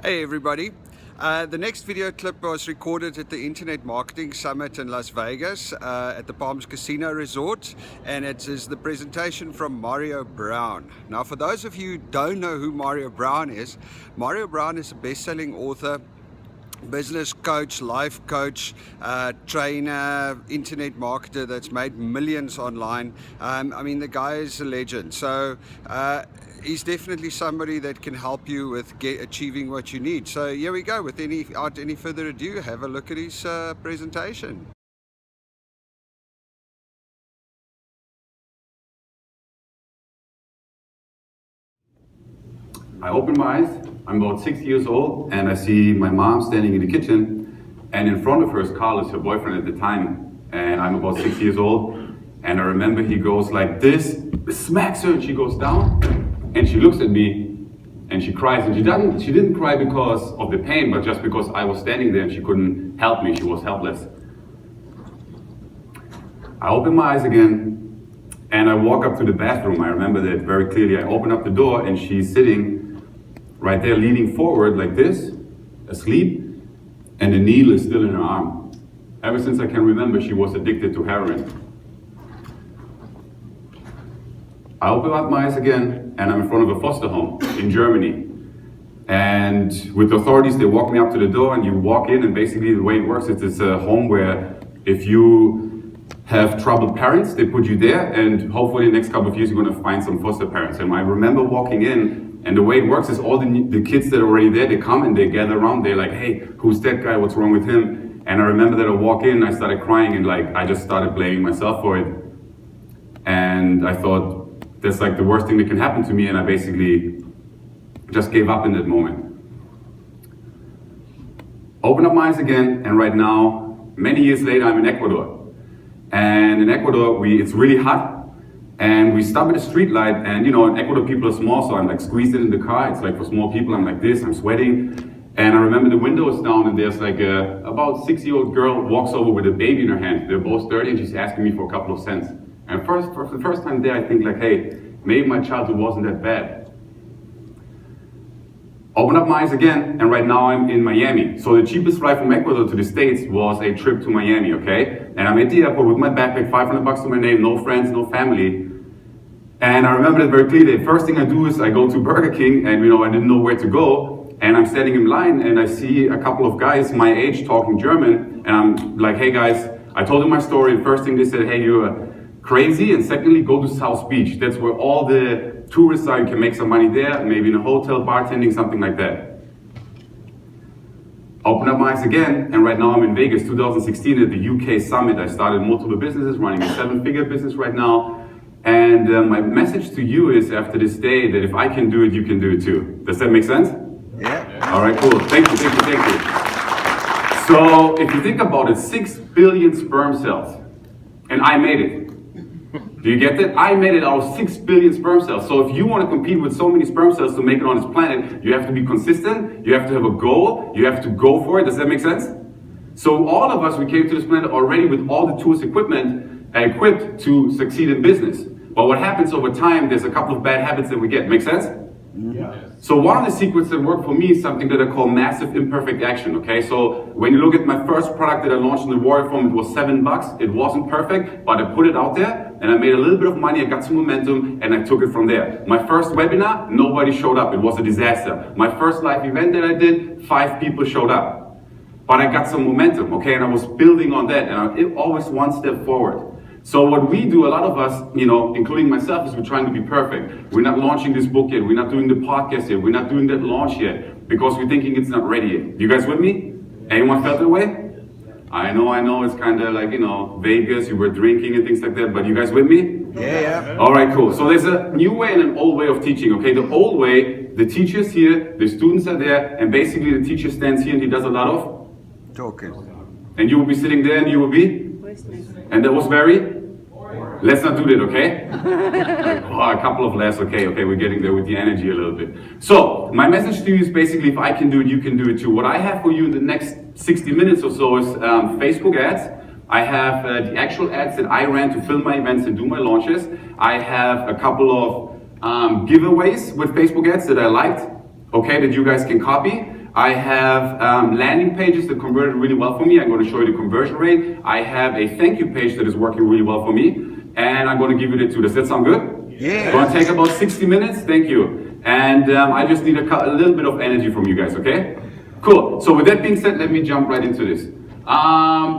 Hey everybody. The next video clip was recorded at the Internet Marketing Summit in Las Vegas at the Palms Casino Resort, and it is the presentation from Mario Brown. Now, for those of you who don't know who Mario Brown is a best-selling author, business coach, life coach, trainer, internet marketer that's made millions online. I mean, the guy is a legend. So he's definitely somebody that can help you with achieving what you need. So here we go. Without any further ado, have a look at his presentation. I open my eyes, I'm about 6 years old, and I see my mom standing in the kitchen, and in front of her is Carlos, her boyfriend at the time, and I'm about 6 years old, and I remember he goes like this, smacks her, and she goes down, and she looks at me, and she cries, and she didn't cry because of the pain, but just because I was standing there and she couldn't help me, she was helpless. I open my eyes again, and I walk up to the bathroom. I remember that very clearly. I open up the door, and she's sitting right there, leaning forward like this, asleep, and the needle is still in her arm. Ever since I can remember, she was addicted to heroin. I open up my eyes again, and I'm in front of a foster home in Germany. And with the authorities, they walk me up to the door, and you walk in, and basically the way it works is it's a home where if you have troubled parents, they put you there, and hopefully in the next couple of years you're going to find some foster parents. And I remember walking in, and the way it works is all the kids that are already there, they come and they gather around, they're like, hey, who's that guy, what's wrong with him? And I remember that I walk in, I started crying, and I just started blaming myself for it. And I thought, that's like the worst thing that can happen to me, and I basically just gave up in that moment. Open up my eyes again, and right now, many years later, I'm in Ecuador. And in Ecuador, it's really hot, and we stop at a street light, and in Ecuador people are small, so I'm like squeezed in the car. It's like for small people, I'm like this, I'm sweating. And I remember the window is down, and there's like about 6-year-old girl walks over with a baby in her hand. They're both dirty, and she's asking me for a couple of cents. And for the first time there, I think like, hey, maybe my childhood wasn't that bad. Open up my eyes again, and right now I'm in Miami. So the cheapest flight from Ecuador to the States was a trip to Miami, okay? And I'm at the airport with my backpack, $500 to my name, no friends, no family. And I remember that very clearly. The first thing I do is I go to Burger King, and I didn't know where to go. And I'm standing in line, and I see a couple of guys my age talking German. And I'm like, hey guys, I told them my story. The first thing they said, hey, you're crazy. And secondly, go to South Beach. That's where all the tourists are. You can make some money there, maybe in a hotel, bartending, something like that. Open up my eyes again, and right now I'm in Vegas, 2016 at the UK Summit. I started multiple businesses, running a 7-figure business right now. And my message to you is after this day that if I can do it, you can do it too. Does that make sense? Yeah. All right, cool. Thank you. So if you think about it, 6 billion sperm cells, and I made it. Do you get that? I made it out of 6 billion sperm cells. So if you want to compete with so many sperm cells to make it on this planet, you have to be consistent, you have to have a goal, you have to go for it. Does that make sense? So all of us, we came to this planet already with all the tools, equipped to succeed in business. But what happens over time, there's a couple of bad habits that we get. Make sense? Yeah. So one of the secrets that work for me is something that I call massive imperfect action, okay? So when you look at my first product that I launched in the Warrior Forum, it was $7. It wasn't perfect, but I put it out there, and I made a little bit of money, I got some momentum, and I took it from there. My first webinar, nobody showed up. It was a disaster. My first live event that I did, 5 people showed up. But I got some momentum, okay? And I was building on that, and it always one step forward. So what we do, a lot of us, including myself, is we're trying to be perfect. We're not launching this book yet. We're not doing the podcast yet. We're not doing that launch yet because we're thinking it's not ready yet. You guys with me? Anyone felt that way? I know, it's kind of like, Vegas, you were drinking and things like that, but you guys with me? Yeah. All right, cool. So there's a new way and an old way of teaching, okay? The old way, the teacher's here, the students are there, and basically the teacher stands here and he does a lot of Talking. and you will be sitting there and you will be? And that was very? Let's not do that, okay? A couple of less, okay, we're getting there with the energy a little bit. So, my message to you is basically, if I can do it, you can do it too. What I have for you in the next 60 minutes or so is Facebook ads. I have the actual ads that I ran to film my events and do my launches. I have a couple of giveaways with Facebook ads that I liked, okay, that you guys can copy. I have landing pages that converted really well for me. I'm going to show you the conversion rate. I have a thank you page that is working really well for me. And I'm going to give you the two. Does that sound good? Yeah. It's going to take about 60 minutes. Thank you. And I just need a little bit of energy from you guys, okay? Cool. So with that being said, let me jump right into this.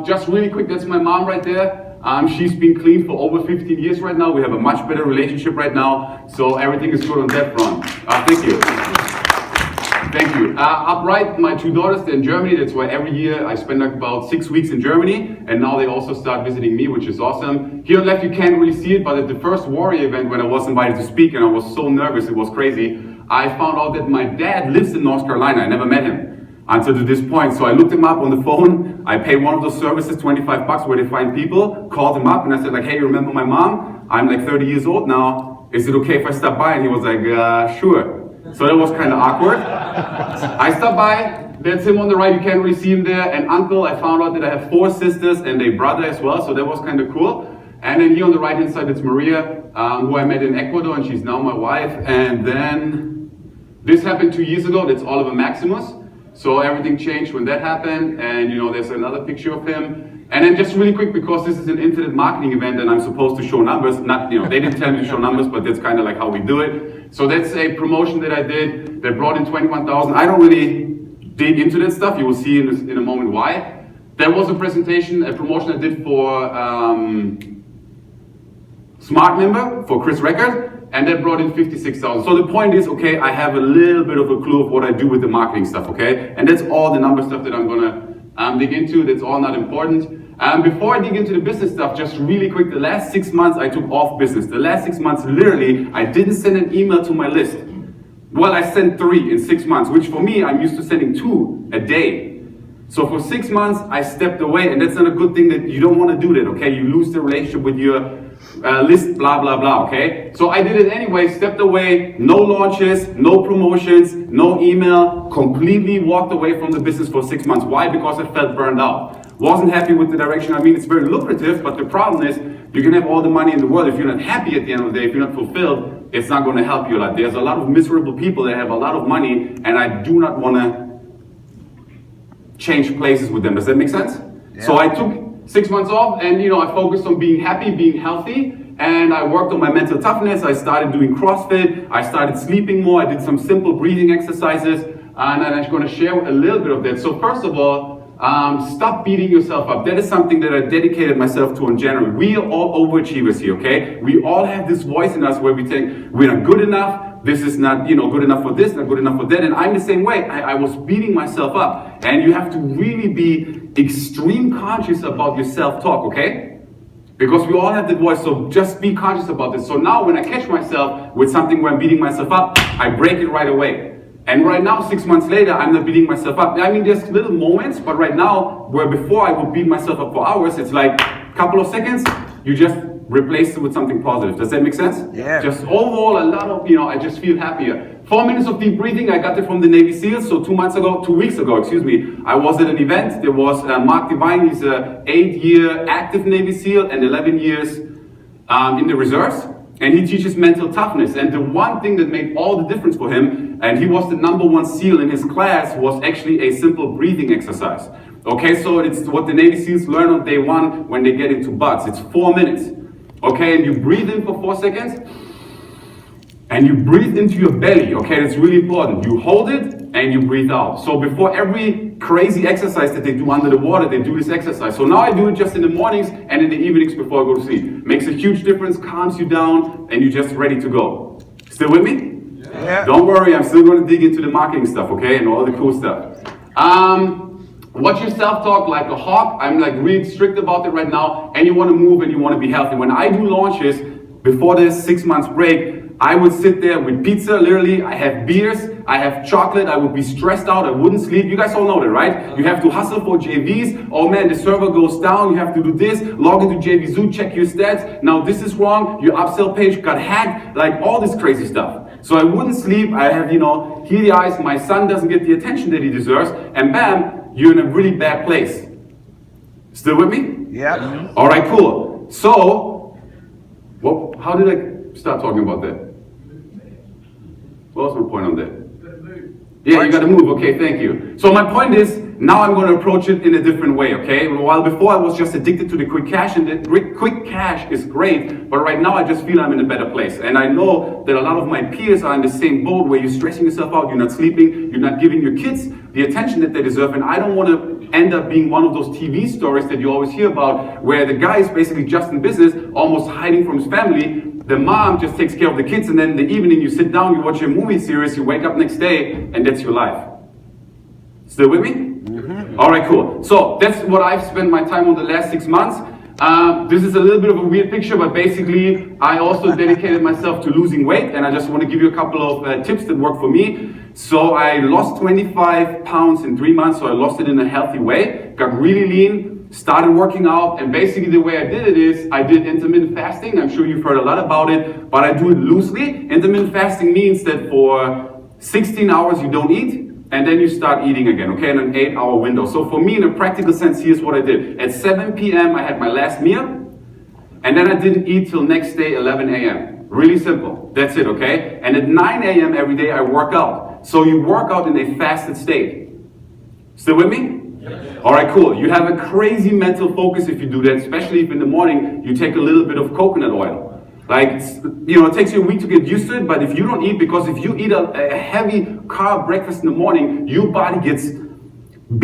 Just really quick, that's my mom right there. She's been clean for over 15 years right now. We have a much better relationship right now. So everything is good on that front. Thank you. Thank you. Up right, my two daughters, they're in Germany. That's why every year I spend like about 6 weeks in Germany. And now they also start visiting me, which is awesome. Here on left, you can't really see it, but at the first Warrior event when I was invited to speak and I was so nervous, it was crazy. I found out that my dad lives in North Carolina. I never met him until to this point. So I looked him up on the phone. I paid one of those services, 25 bucks where they find people, called him up and I said like, hey, you remember my mom? I'm like 30 years old now. Is it okay if I stop by? And he was like, sure. So that was kind of awkward. I stopped by, that's him on the right, you can't really see him there. And uncle, I found out that I have 4 sisters and a brother as well, so that was kind of cool. And then here on the right hand side, it's Maria, who I met in Ecuador, and she's now my wife. And then this happened 2 years ago, that's Oliver Maximus. So everything changed when that happened, and you know, there's another picture of him. And then just really quick, because this is an internet marketing event and I'm supposed to show numbers, not, you know, they didn't tell me to show numbers, but that's kind of like how we do it. So that's a promotion that I did that brought in 21,000. I don't really dig into that stuff. You will see in a moment why. There was a presentation, a promotion I did for Smart Member, for Chris Record, and that brought in 56,000. So the point is, okay, I have a little bit of a clue of what I do with the marketing stuff, okay? And that's all the number stuff that I'm gonna dig into. That's all not important. Before I dig into the business stuff, just really quick, the last 6 months I took off business. The last 6 months, literally, I didn't send an email to my list. Well, I sent 3 in 6 months, which for me, I'm used to sending 2 a day. So for 6 months, I stepped away, and that's not a good thing. That you don't want to do that, okay? You lose the relationship with your list, blah, blah, blah, okay? So I did it anyway, stepped away, no launches, no promotions, no email, completely walked away from the business for 6 months. Why? Because I felt burned out. Wasn't happy with the direction. I mean, it's very lucrative, but the problem is you can have all the money in the world. If you're not happy at the end of the day, if you're not fulfilled, it's not going to help you a lot. There's a lot of miserable people that have a lot of money, and I do not want to change places with them. Does that make sense? Yeah. So I took 6 months off, and you know, I focused on being happy, being healthy, and I worked on my mental toughness. I started doing CrossFit. I started sleeping more. I did some simple breathing exercises, and I'm going to share a little bit of that. So first of all, stop beating yourself up. That is something that I dedicated myself to in January. We are all overachievers here, okay? We all have this voice in us where we think we're not good enough. This is not, you know, good enough for this, not good enough for that. And I'm the same way. I was beating myself up. And you have to really be extreme conscious about your self-talk, okay? Because we all have that voice, so just be conscious about this. So now when I catch myself with something where I'm beating myself up, I break it right away. And right now, 6 months later, I'm not beating myself up. I mean, there's little moments, but right now, where before I would beat myself up for hours, it's like a couple of seconds, you just replace it with something positive. Does that make sense? Yeah. Just overall, a lot of, you know, I just feel happier. 4 minutes of deep breathing, I got it from the Navy SEALs. So 2 weeks ago, I was at an event. There was Mark Divine. He's an 8-year active Navy SEAL and 11 years in the reserves. And he teaches mental toughness. And the one thing that made all the difference for him, and he was the #1 SEAL in his class, was actually a simple breathing exercise. Okay, so it's what the Navy SEALs learn on day 1 when they get into butts. It's 4 minutes. Okay, and you breathe in for 4 seconds, and you breathe into your belly. Okay, that's really important. You hold it, and you breathe out. So before every crazy exercise that they do under the water, they do this exercise. So now I do it just in the mornings and in the evenings before I go to sleep. Makes a huge difference, calms you down, and you're just ready to go. Still with me? Yeah. Don't worry, I'm still going to dig into the marketing stuff, okay, and all the cool stuff. Watch your self-talk like a hawk. I'm like really strict about it right now, and you want to move and you want to be healthy. When I do launches, before this 6 months break, I would sit there with pizza, literally. I have beers, I have chocolate, I would be stressed out, I wouldn't sleep. You guys all know that, right? You have to hustle for JVs. Oh man, the server goes down, you have to do this, log into JVZoo, check your stats. Now this is wrong, your upsell page got hacked, like all this crazy stuff. So I wouldn't sleep, I have, you know, teary eyes, my son doesn't get the attention that he deserves, and bam, you're in a really bad place. Still with me? Yeah. Mm-hmm. All right, cool. So, well, how did I start talking about that? What was my point on that? Yeah, you gotta move, okay, thank you. So my point is, now I'm gonna approach it in a different way, okay? While before I was just addicted to the quick cash, and the quick cash is great, but right now I just feel I'm in a better place. And I know that a lot of my peers are in the same boat where you're stressing yourself out, you're not sleeping, you're not giving your kids the attention that they deserve, and I don't wanna end up being one of those TV stories that you always hear about, where the guy is basically just in business, almost hiding from his family. The mom just takes care of the kids, and then in the evening you sit down, you watch a movie series, you wake up next day, and that's your life. Still with me? Mm-hmm. All right, cool. So that's what I've spent my time on the last 6 months. This is a little bit of a weird picture, but basically I also dedicated myself to losing weight, and I just want to give you a couple of tips that work for me. So I lost 25 pounds in 3 months, so I lost it in a healthy way, got really lean, started working out, and basically the way I did it is I did intermittent fasting. I'm sure you've heard a lot about it, but I do it loosely. Intermittent fasting means that for 16 hours you don't eat, and then you start eating again, okay, in an 8-hour window. So for me, in a practical sense, here's what I did. At 7 p.m. I had my last meal, and then I didn't eat till next day, 11 a.m. Really simple, that's it, okay? And at 9 a.m. every day I work out. So you work out in a fasted state. Still with me? All right, cool. You have a crazy mental focus if you do that, especially if in the morning you take a little bit of coconut oil. Like, you know, it takes you a week to get used to it, but if you don't eat, because if you eat a heavy carb breakfast in the morning, your body gets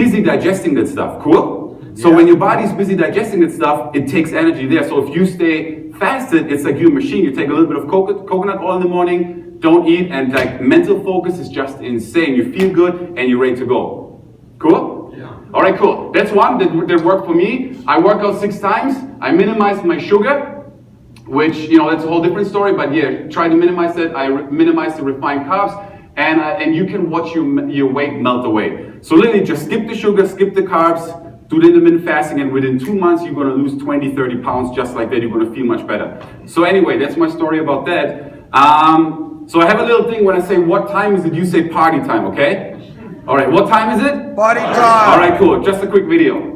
busy digesting that stuff, cool? So when your body's busy digesting that stuff, it takes energy there. So if you stay fasted, it's like you're a machine. You take a little bit of coconut oil in the morning, don't eat, and like mental focus is just insane. You feel good and you're ready to go. Cool? All right, cool. That's one that worked for me. I work out 6 times. I minimized my sugar, which, you know, that's a whole different story. But yeah, try to minimize that. I minimize the refined carbs, and you can watch your weight melt away. So literally, just skip the sugar, skip the carbs, do the intermittent fasting, and within 2 months, you're gonna lose 20, 30 pounds just like that. You're gonna feel much better. So anyway, that's my story about that. So I have a little thing when I say what time is it, you say party time, okay? All right, what time is it? Party time. All right, cool. Just a quick video.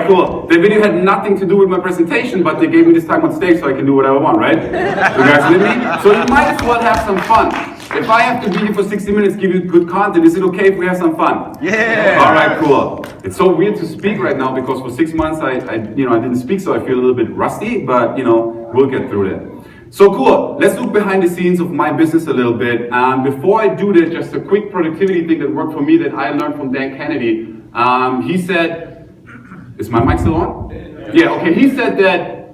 Cool. The video had nothing to do with my presentation, but they gave me this time on stage so I can do whatever I want, right? You guys with me? So you might as well have some fun. If I have to be here for 60 minutes, give you good content, is it okay if we have some fun? Yeah. All right, cool. It's so weird to speak right now because for 6 months I didn't speak, so I feel a little bit rusty, but you know, we'll get through that. So cool. Let's look behind the scenes of my business a little bit. Before I do that, just a quick productivity thing that worked for me that I learned from Dan Kennedy. He said, is my mic still on? Yeah, okay. He said that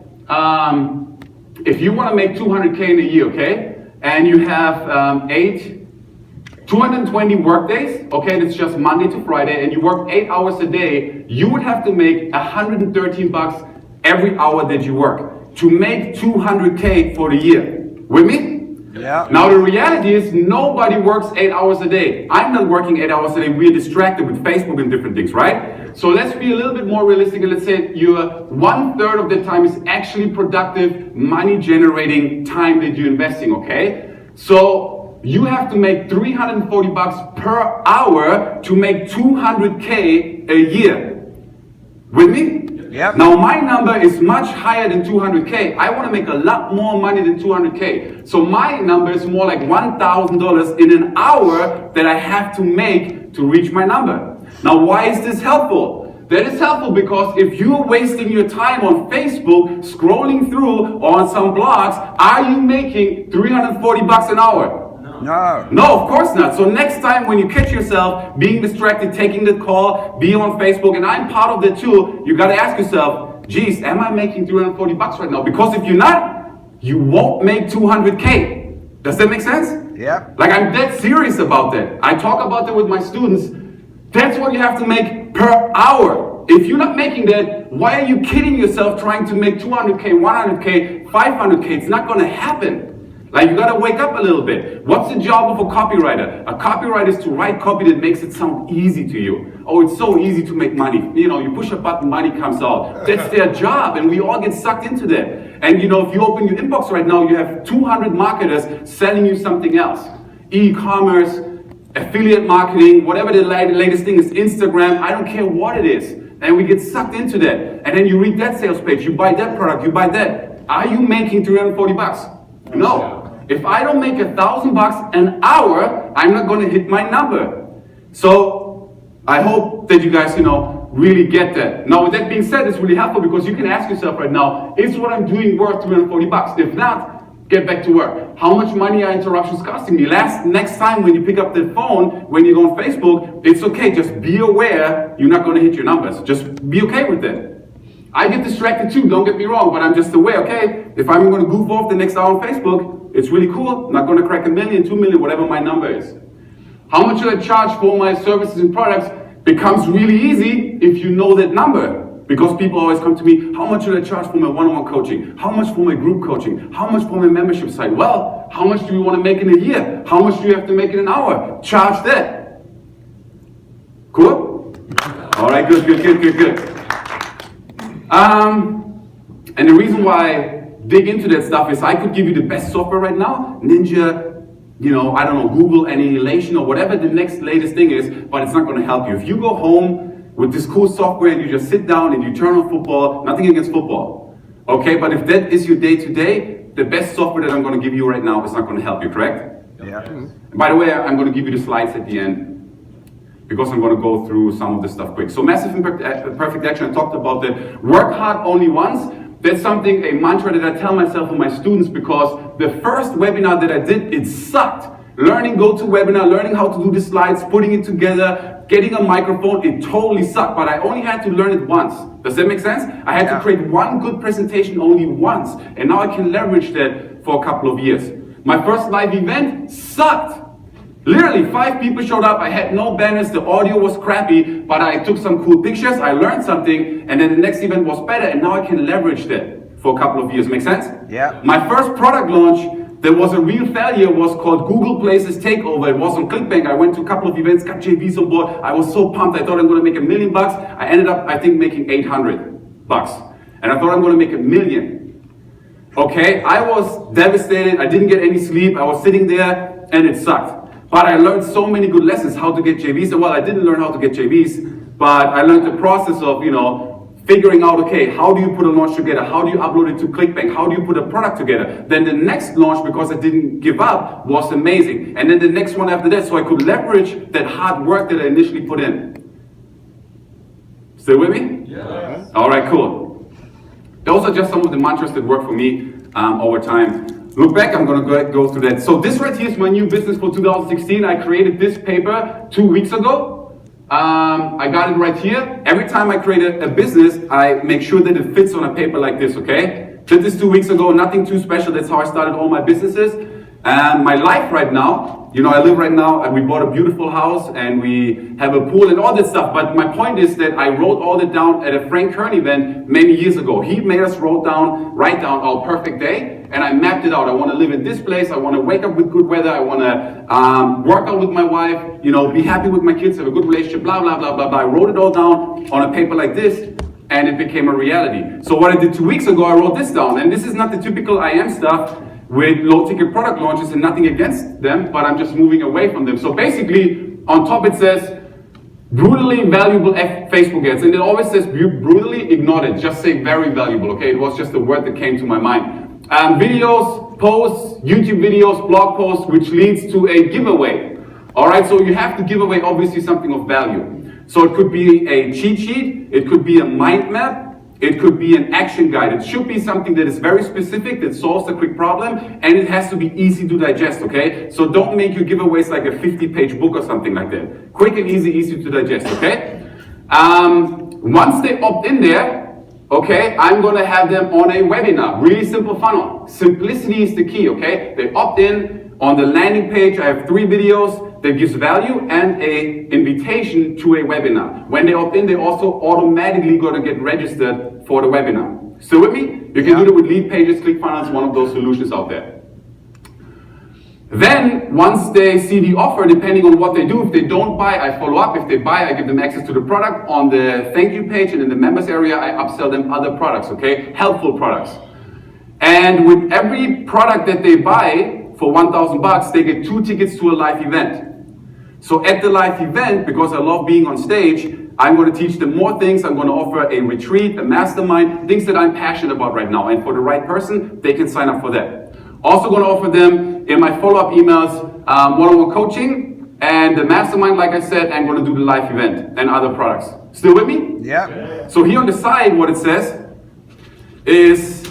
if you want to make 200K in a year, okay, and you have 220 work days, okay, that's just Monday to Friday, and you work 8 hours a day, you would have to make $113 every hour that you work to make 200K for the year. With me? Yeah. Now the reality is nobody works 8 hours a day. I'm not working 8 hours a day. We're distracted with Facebook and different things, right? So let's be a little bit more realistic and let's say your 1/3 of the time is actually productive, money generating time that you're investing, okay? So you have to make $340 per hour to make 200K a year. With me? Yep. Now my number is much higher than 200K. I want to make a lot more money than 200K. So my number is more like $1,000 in an hour that I have to make to reach my number. Now why is this helpful? That is helpful because if you're wasting your time on Facebook, scrolling through or on some blogs, are you making $340 an hour? No. No, of course not. So next time when you catch yourself being distracted, taking the call, being on Facebook, and I'm part of that too, you gotta ask yourself, geez, am I making $340 right now? Because if you're not, you won't make 200K. Does that make sense? Yeah. Like I'm dead serious about that. I talk about that with my students. That's what you have to make per hour. If you're not making that, why are you kidding yourself trying to make 200K, 100K, 500K. It's not gonna happen. Like, you gotta wake up a little bit. What's the job of a copywriter? A copywriter is to write copy that makes it sound easy to you. Oh, it's so easy to make money. You know, you push a button, money comes out. That's their job, and we all get sucked into that. And you know, if you open your inbox right now, you have 200 marketers selling you something else. E-commerce, affiliate marketing, whatever the latest thing is, Instagram, I don't care what it is. And we get sucked into that. And then you read that sales page, you buy that product, you buy that. Are you making 340 bucks? No. If I don't make $1,000 an hour, I'm not going to hit my number. So I hope that you guys, really get that. Now, with that being said, it's really helpful because you can ask yourself right now, is what I'm doing worth 340 bucks? If not, get back to work. How much money are interruptions costing me? Next time when you pick up the phone, when you go on Facebook, it's okay. Just be aware you're not going to hit your numbers. Just be okay with that. I get distracted too, don't get me wrong, but I'm just aware, okay, if I'm going to goof off the next hour on Facebook, it's really cool. I'm not going to crack 1 million, 2 million, whatever my number is. How much should I charge for my services and products becomes really easy if you know that number. Because people always come to me, how much should I charge for my one-on-one coaching? How much for my group coaching? How much for my membership site? Well, how much do you want to make in a year? How much do you have to make in an hour? Charge that. Cool? All right, good. And the reason why I dig into that stuff is I could give you the best software right now, Ninja, I don't know, Google Annihilation or whatever the next latest thing is, but it's not going to help you. If you go home with this cool software and you just sit down and you turn on football, nothing against football, okay? But if that is your day-to-day, the best software that I'm going to give you right now is not going to help you, correct? Yeah. And by the way, I'm going to give you the slides at the end, because I'm going to go through some of this stuff quick. So massive impact, perfect action, I talked about that. Work hard only once. That's something, a mantra that I tell myself and my students, because the first webinar that I did, it sucked. Learning GoToWebinar, learning how to do the slides, putting it together, getting a microphone, it totally sucked, but I only had to learn it once. Does that make sense? I had to create one good presentation only once, and now I can leverage that for a couple of years. My first live event sucked. Literally 5 people showed up, I had no banners, the audio was crappy, but I took some cool pictures, I learned something, and then the next event was better, and now I can leverage that for a couple of years. Make sense? Yeah. My first product launch that was a real failure was called Google Places Takeover. It was on ClickBank. I went to a couple of events, got JVs on board. I was so pumped, I thought I'm going to make $1 million. I ended up, I think, making $800. And I thought I'm going to make $1 million. Okay, I was devastated, I didn't get any sleep, I was sitting there, and it sucked. But I learned so many good lessons how to get JVs. Well, I didn't learn how to get JVs, but I learned the process of, figuring out, okay, how do you put a launch together? How do you upload it to ClickBank? How do you put a product together? Then the next launch, because I didn't give up, was amazing. And then the next one after that, so I could leverage that hard work that I initially put in. Still with me? Yeah. All right, cool. Those are just some of the mantras that work for me over time. Look back, I'm going to go through that. So this right here is my new business for 2016. I created this paper 2 weeks ago. I got it right here. Every time I create a business, I make sure that it fits on a paper like this, okay? Did this 2 weeks ago, nothing too special. That's how I started all my businesses. My life right now, I live right now, and we bought a beautiful house, and we have a pool and all that stuff. But my point is that I wrote all that down at a Frank Kern event many years ago. He made us write down our perfect day, and I mapped it out. I want to live in this place. I want to wake up with good weather. I want to work out with my wife, be happy with my kids, have a good relationship, blah, blah, blah, blah, blah. I wrote it all down on a paper like this, and it became a reality. So what I did 2 weeks ago, I wrote this down, and this is not the typical I am stuff with low-ticket product launches, and nothing against them, but I'm just moving away from them. So basically, on top it says, brutally valuable Facebook ads, and it always says brutally, ignore it, just say very valuable, okay? It was just a word that came to my mind. Videos, posts, YouTube videos, blog posts, which leads to a giveaway. All right, so you have to give away obviously something of value. So it could be a cheat sheet, it could be a mind map, it could be an action guide. It should be something that is very specific, that solves a quick problem, and it has to be easy to digest, okay? So don't make your giveaways like a 50-page book or something like that. Quick and easy to digest, okay? Once they opt in there, okay, I'm gonna have them on a webinar. Really simple funnel. Simplicity is the key, okay? They opt in. On the landing page, I have 3 videos that gives value and a invitation to a webinar. When they opt in, they also automatically going to get registered for the webinar. Still with me? You can do it with Lead Pages, ClickFunnels, one of those solutions out there. Then, once they see the offer, depending on what they do, if they don't buy, I follow up. If they buy, I give them access to the product. On the thank you page and in the members area, I upsell them other products, okay? Helpful products. And with every product that they buy for 1,000 bucks, they get 2 tickets to a live event. So at the live event, because I love being on stage, I'm going to teach them more things. I'm going to offer a retreat, a mastermind, things that I'm passionate about right now. And for the right person, they can sign up for that. Also going to offer them in my follow-up emails one-on-one coaching and the mastermind, like I said, I'm going to do the live event and other products. Still with me? Yeah. So here on the side, what it says is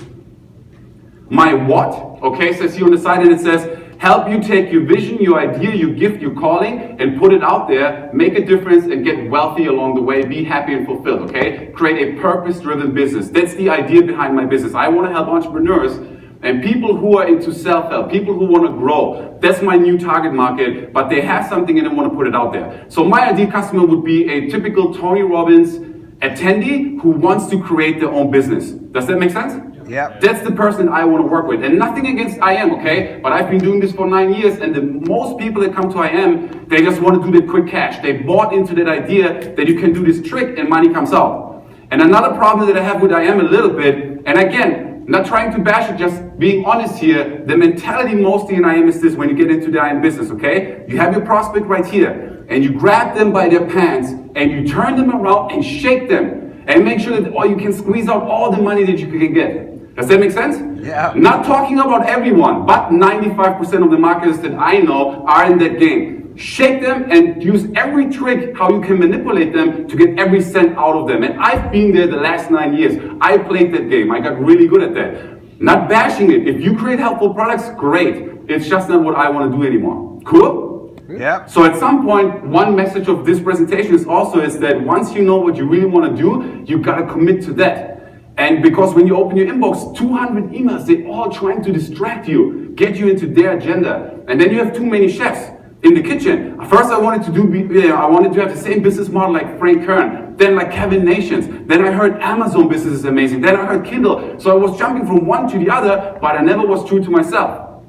my what. Okay, so see on the side and it says, help you take your vision, your idea, your gift, your calling, and put it out there, make a difference, and get wealthy along the way, be happy and fulfilled, okay? Create a purpose-driven business. That's the idea behind my business. I want to help entrepreneurs and people who are into self-help, people who want to grow. That's my new target market, but they have something and they want to put it out there. So my ideal customer would be a typical Tony Robbins attendee who wants to create their own business. Does that make sense? Yeah. That's the person I want to work with. And nothing against IM, okay? But I've been doing this for 9 years, and the most people that come to IM, they just want to do the quick cash. They bought into that idea that you can do this trick and money comes out. And another problem that I have with IM a little bit, and again, not trying to bash it, just being honest here, the mentality mostly in IM is this when you get into the IM business, okay? You have your prospect right here, and you grab them by their pants, and you turn them around and shake them, and make sure that you can squeeze out all the money that you can get. Does that make sense? Yeah. Not talking about everyone, but 95% of the marketers that I know are in that game. Shake them and use every trick how you can manipulate them to get every cent out of them. And I've been there the last 9 years. I played that game. I got really good at that. Not bashing it. If you create helpful products, great. It's just not what I want to do anymore. Cool? Yeah. So at some point, one message of this presentation is that once you know what you really want to do, you got to commit to that. And because when you open your inbox, 200 emails, they're all trying to distract you, get you into their agenda. And then you have too many chefs in the kitchen. First I wanted to have the same business model like Frank Kern, then like Kevin Nations. Then I heard Amazon business is amazing. Then I heard Kindle. So I was jumping from one to the other, but I never was true to myself.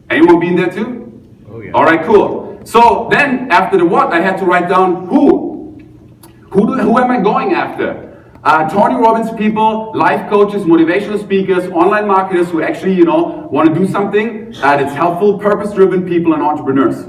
Anyone been there too? Oh yeah. All right, cool. So then after the what, I had to write down who. Who am I going after? Tony Robbins people, life coaches, motivational speakers, online marketers who actually, want to do something that's helpful, purpose-driven people and entrepreneurs.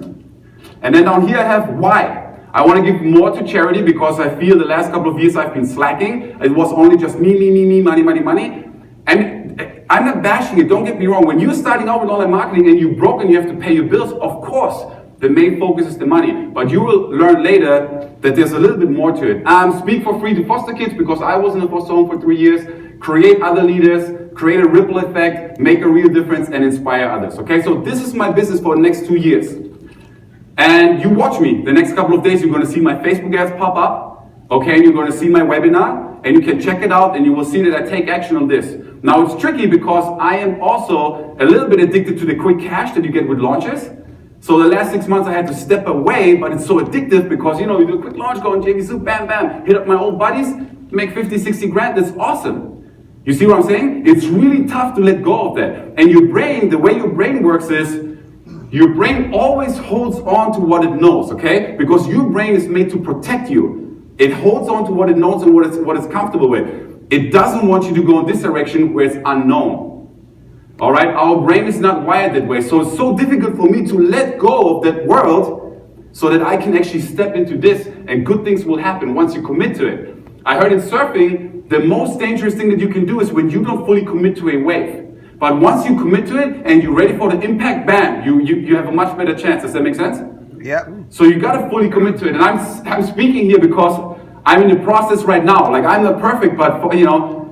And then down here I have why. I want to give more to charity because I feel the last couple of years I've been slacking. It was only just me, money. And I'm not bashing it, don't get me wrong. When you're starting out with online marketing and you're broke and you have to pay your bills, of course, the main focus is the money. But you will learn later that there's a little bit more to it. Speak for free to foster kids because I was in a foster home for 3 years. Create other leaders, create a ripple effect, make a real difference and inspire others. Okay, so this is my business for the next 2 years. And you watch me. The next couple of days you're going to see my Facebook ads pop up. Okay, and you're going to see my webinar and you can check it out and you will see that I take action on this. Now it's tricky because I am also a little bit addicted to the quick cash that you get with launches. So the last 6 months I had to step away, but it's so addictive because, you do a quick launch, go on JVZoo, bam, bam, hit up my old buddies, make 50, 60 grand, that's awesome. You see what I'm saying? It's really tough to let go of that. And your brain, the way your brain works is, your brain always holds on to what it knows, okay? Because your brain is made to protect you. It holds on to what it knows and what it's comfortable with. It doesn't want you to go in this direction where it's unknown. All right, our brain is not wired that way. So it's so difficult for me to let go of that world so that I can actually step into this and good things will happen once you commit to it. I heard in surfing, the most dangerous thing that you can do is when you don't fully commit to a wave. But once you commit to it and you're ready for the impact, bam, you have a much better chance. Does that make sense? Yeah. So you got to fully commit to it. And I'm speaking here because I'm in the process right now. Like I'm not perfect, but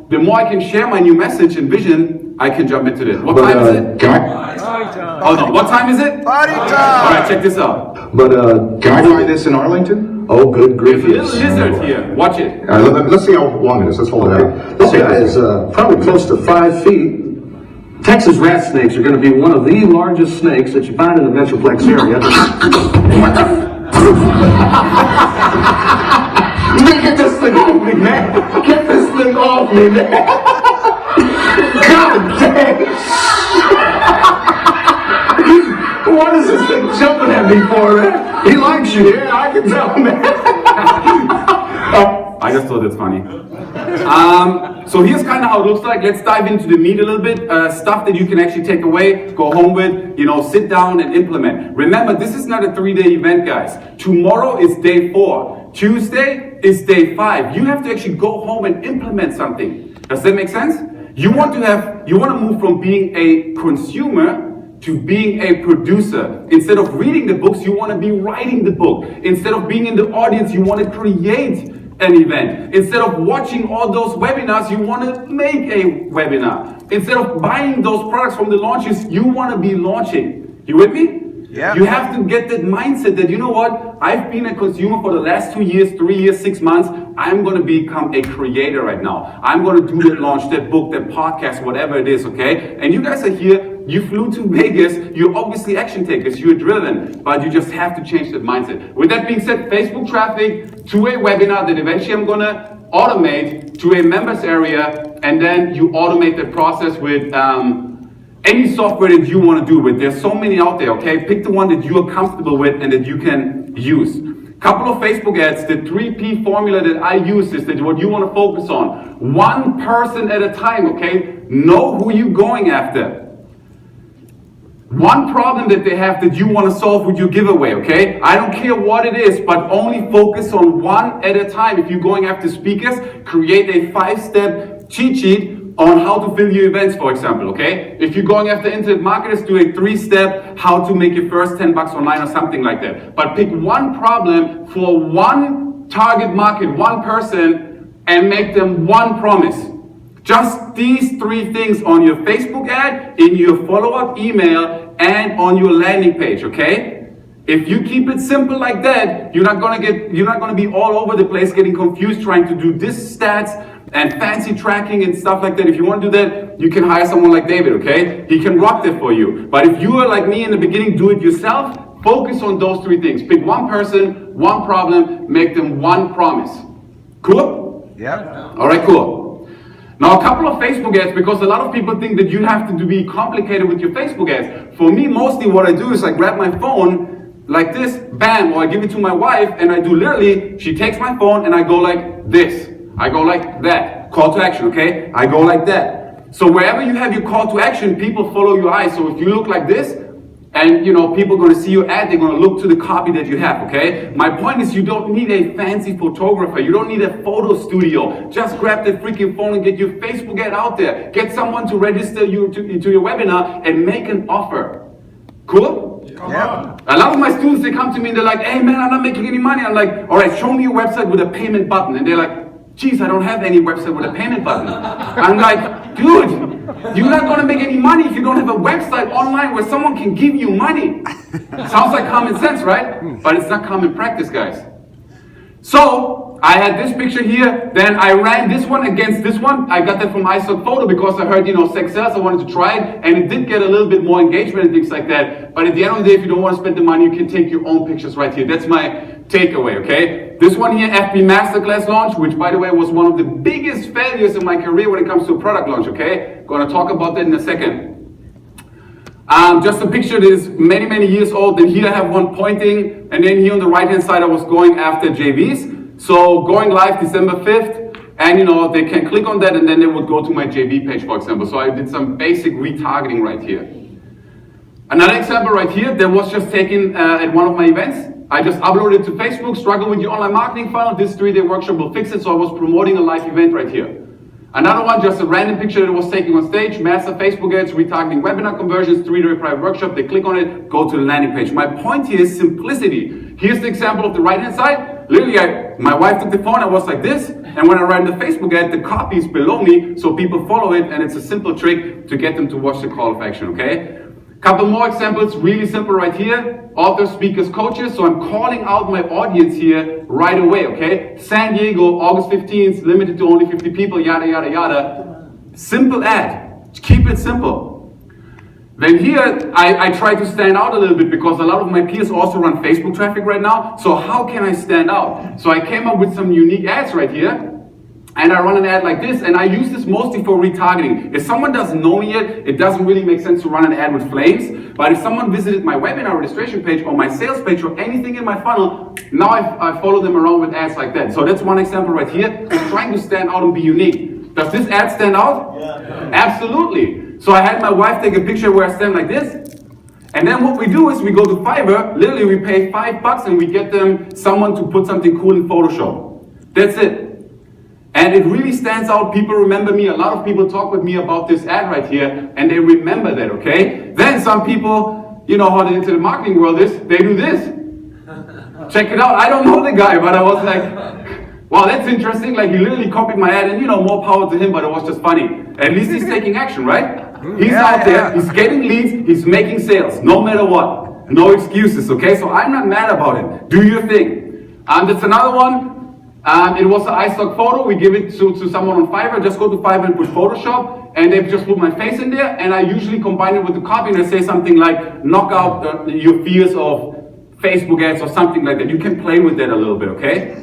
the more I can share my new message and vision, I can jump into this. What time is it? Hold on. What time is it? Party time! All right, check this out. But can I find this in Arlington? Oh, good grief! There's a little lizard here. Watch it. Let's see how long it is. Let's hold it out. This guy is probably close to 5 feet. Texas rat snakes are going to be one of the largest snakes that you find in the Metroplex area. Look at this thing! me, man. Get this thing off me, man. God dang. What is this thing jumping at me for, man? He likes you, yeah, I can tell, man. I just thought that's funny. So here's kind of how it looks like. Let's dive into the meat a little bit. Stuff that you can actually take away, go home with, sit down and implement. Remember, this is not a 3-day event, guys. Tomorrow is day 4. Tuesday is day 5. You have to actually go home and implement something. Does that make sense? You want to move from being a consumer to being a producer. Instead of reading the books, you want to be writing the book. Instead of being in the audience, you want to create an event. Instead of watching all those webinars, you want to make a webinar. Instead of buying those products from the launches, you want to be launching. You with me? Yeah. You have to get that mindset that, you know what, I've been a consumer for the last 2 years, 3 years, 6 months. I'm going to become a creator right now. I'm going to do that launch, that book, that podcast, whatever it is, okay? And you guys are here. You flew to Vegas. You're obviously action takers. You're driven, but you just have to change that mindset. With that being said, Facebook traffic to a webinar that eventually I'm going to automate to a members area, and then you automate the process with any software that you want to do with. There's so many out there, okay? Pick the one that you are comfortable with and that you can use. Couple of Facebook ads, the 3P formula that I use is that what you want to focus on. One person at a time, okay? Know who you're going after. One problem that they have that you want to solve with your giveaway, okay? I don't care what it is, but only focus on one at a time. If you're going after speakers, create a 5-step cheat sheet on how to fill your events, for example, okay? If you're going after internet marketers, do a 3-step how to make your first $10 online or something like that. But pick one problem for one target market, one person, and make them one promise. Just these 3 things on your Facebook ad, in your follow-up email, and on your landing page, okay? If you keep it simple like that, you're not gonna be all over the place getting confused trying to do this stats and fancy tracking and stuff like that. If you want to do that, you can hire someone like David, okay? He can rock that for you. But if you are like me in the beginning, do it yourself, focus on those 3 things. Pick one person, one problem, make them one promise. Cool? Yeah. All right, cool. Now, a couple of Facebook ads, because a lot of people think that you have to be complicated with your Facebook ads. For me, mostly what I do is I grab my phone like this, bam, or I give it to my wife, and I do literally, she takes my phone and I go like this. I go like that. Call to action, okay? I go like that. So wherever you have your call to action, people follow your eyes. So if you look like this, and people are going to see your ad, they're going to look to the copy that you have, okay? My point is, you don't need a fancy photographer. You don't need a photo studio. Just grab the freaking phone and get your Facebook ad out there. Get someone to register you to your webinar and make an offer. Cool? Yeah. A lot of my students, they come to me and they're like, hey man, I'm not making any money. I'm like, all right, show me your website with a payment button. And they're like, geez, I don't have any website with a payment button. I'm like, dude, you're not going to make any money if you don't have a website online where someone can give you money. Sounds like common sense, right? But it's not common practice, guys. So I had this picture here, then I ran this one against this one. I got that from iStock Photo because I heard, sex sells. I wanted to try it, and it did get a little bit more engagement and things like that. But at the end of the day, if you don't want to spend the money, you can take your own pictures right here. That's my takeaway, okay? This one here, FB Masterclass launch, which by the way was one of the biggest failures in my career when it comes to a product launch, okay? Gonna talk about that in a second. Just a picture that is many, many years old. Then here I have one pointing, and then here on the right-hand side I was going after JVs. So going live December 5th, and they can click on that and then they would go to my JV page, for example. So I did some basic retargeting right here. Another example right here that was just taken at one of my events. I just uploaded it to Facebook, struggle with your online marketing funnel. This 3-day workshop will fix it. So I was promoting a live event right here. Another one, just a random picture that was taken on stage, massive Facebook ads, retargeting webinar conversions, 3-day private workshop. They click on it, go to the landing page. My point here is simplicity. Here's the example of the right-hand side. Literally, my wife took the phone, I was like this, and when I ran the Facebook ad, the copy is below me, so people follow it, and it's a simple trick to get them to watch the call of action, okay? Couple more examples, really simple right here. Authors, speakers, coaches. So I'm calling out my audience here right away, okay? San Diego, August 15th, limited to only 50 people, yada, yada, yada. Simple ad. Keep it simple. Then here, I try to stand out a little bit because a lot of my peers also run Facebook traffic right now. So how can I stand out? So I came up with some unique ads right here. and I run an ad like this, and I use this mostly for retargeting. If someone doesn't know me yet, it doesn't really make sense to run an ad with flames, but if someone visited my webinar registration page or my sales page or anything in my funnel, now I follow them around with ads like that. So that's one example right here. I'm trying to stand out and be unique. Does this ad stand out? Yeah. Absolutely. So I had my wife take a picture where I stand like this, and then what we do is we go to Fiverr, literally we pay $5 and we get them someone to put something cool in Photoshop. That's it. And it really stands out. People remember me. A lot of people talk with me about this ad right here, and they remember that, okay? Then some people, you know how the internet marketing world is, they do this. Check it out. I don't know the guy, but I was like, wow, that's interesting. Like, he literally copied my ad, and more power to him, but it was just funny. At least he's taking action, right? He's out there, he's getting leads, he's making sales, no matter what. No excuses, okay? So I'm not mad about it. Do your thing. That's another one. It was an iStock photo. We give it to someone on Fiverr. Just go to Fiverr and push Photoshop, and they just put my face in there, and I usually combine it with the copy, and I say something like, knock out your fears of Facebook ads or something like that. You can play with that a little bit, okay?